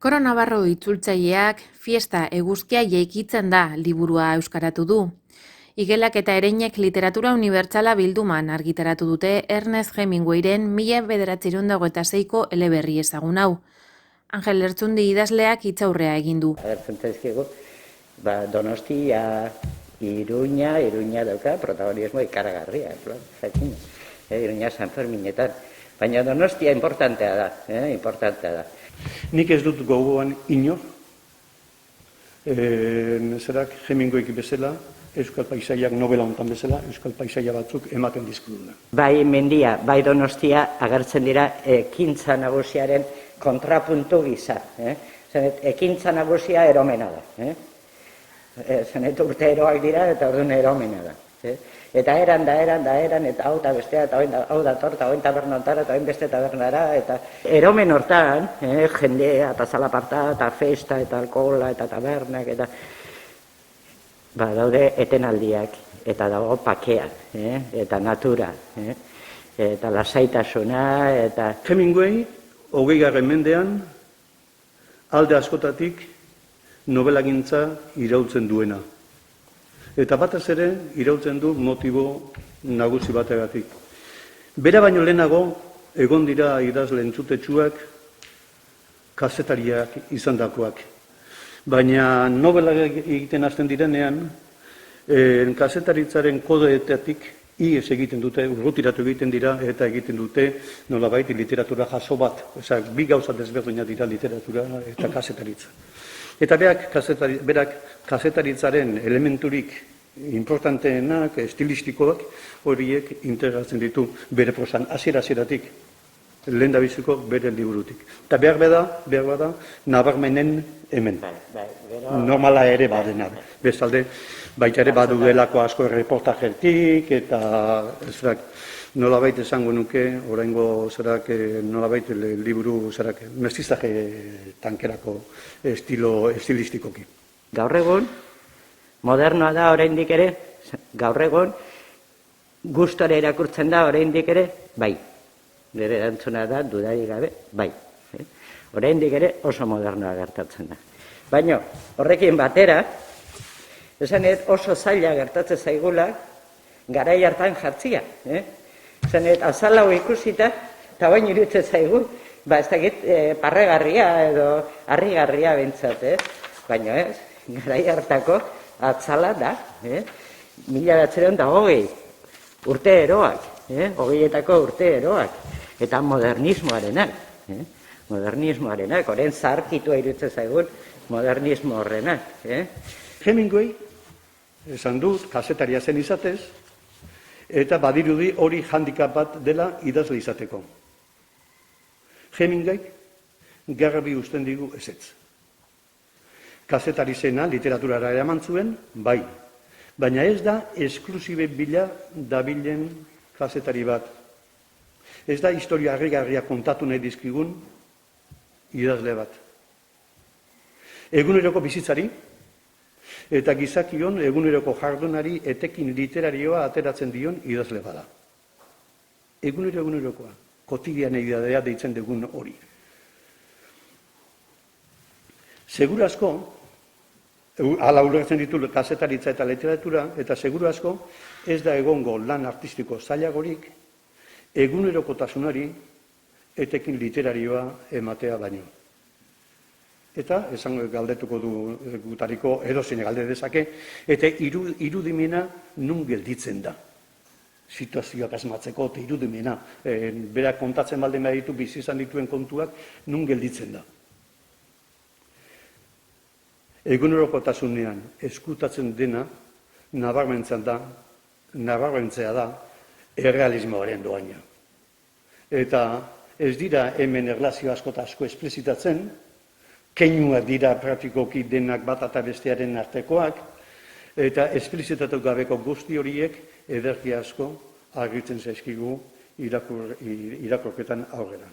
Koro Navarro itzultzaileak fiesta eguzkia jaikitzen da liburua euskaratu du. Igelak eta Ereinek literatura unibertsala bilduman argitaratu dute Ernest Hemingwayren 1926ko eleberri ezagun hau. Angel Lertxundi idazleak hitzaurrea egin du. Agertzen zaizkigu, Donostia, Iruña dauka protagonismo ikaragarria, jakin. Iruña San Ferminetan. Baina Donostia importantea da. Nik ez dut gogoan inor, Hemingwayk bezala, Euskal Paisaiak novela hontan bezala, Euskal Paisaia batzuk ematen dizkigula. Bai mendia, bai Donostia agertzen dira ekintza nagusiaren kontrapuntu gisa. Ekintza nagusia eromena da. Zenet urteeroak dira eta orduan eromena da. Eta eran, eta hau eta bestea, eta hau dator, eta hau tabernontara, eta hain beste tabernara, eta eromen hortan, jendea, eta zalaparta, eta festa, eta alkohola, eta tabernak, eta daude etenaldiak, eta dago pakea, eta natura, eta lasaitasuna, eta... Hemingway, 20. mendean, alde askotatik novelagintza iraultzen duena. Eta batez ere, iraultzen du motibo nagusi bategatik. Bera baino lehenago, egon dira idazle entzutetsuak, kazetariak izandakoak. Baina novela egiten hasten direnean, kazetaritzaren kodeetatik ihes egiten dute, urrutiratu egiten dira, eta egiten dute nolabait literatura jaso bat. Bi gauza desberdinak dira literatura eta kazetaritza. Eta berak kazetaritzaren elementurik importanteenak, estilistikoak, horiek integratzen ditu bere prosan hasiera-hasieratik, lehendabiziko bere liburutik. Eta behar bada, nabarmenen hemen. Normala ere badena. Bestalde, baita ere badudelako asko reportajetik, eta nolabait esango nuke, oraingo nolabait liburu mestizaje tankerako estilistikoki. Gaur egun, modernoa da oraindik ere, gaur egun, gustore irakurtzen da oraindik ere, bai. Nire erantzuna da, dudarik gabe, bai. Oraindik ere oso modernoa gertatzen da. Baina, horrekin batera, esanet oso zaila gertatzen zaigula, garai hartan jartzia. Esanet, azalau ikusita, eta bain iruditzen zaigu, ez dakit parregarria edo harrigarria bintzat, baina ez, garai hartako atzala da, 1920 urte eroak, 20etako urte eroak, eta modernismoarenak, orain zaharkitua iruditzen zaigun modernismo horrenak. Hemingway, esan dut, kazetaria zen izatez, eta badirudi hori handicap bat dela idazle izateko. Hemingway garbi uzten digu ezetz. Kazetari zena literaturara eraman zuen, bai. Baina ez da esklusibe bila dabilen kazetari bat. Ez da historia harrigarria kontatu nahi dizkigun idazle bat. Eguneroko bizitzari eta gizakion eguneroko jardunari etekin literarioa ateratzen dion idazle bada. Egunerokoa, kotidianeidadea deitzen dugun hori. Seguru asko, hala ulertzen ditu kazetaritza eta literatura, eta seguru asko ez da egongo lan artistiko zailagorik egunerokotasunari etekin literarioa ematea baino. Eta, esango galdetuko du gutariko edozein galde dezake, eta irudimena nun gelditzen da. Situazioak asmatzeko eta irudimena, berak kontatzen baldin baditu bizi izan dituen kontuak, nun gelditzen da. Egunerokotasunean eskutatzen dena nabarmentzea da errealismoaren doaina. Eta ez dira hemen erlazio asko eta asko esplizitatzen, keinuak dira praktikoki denak bat eta bestearen artekoak, eta esplizitatu gabeko guzti horiek ederki asko argitzen zaizkigu irakurketan aurrera.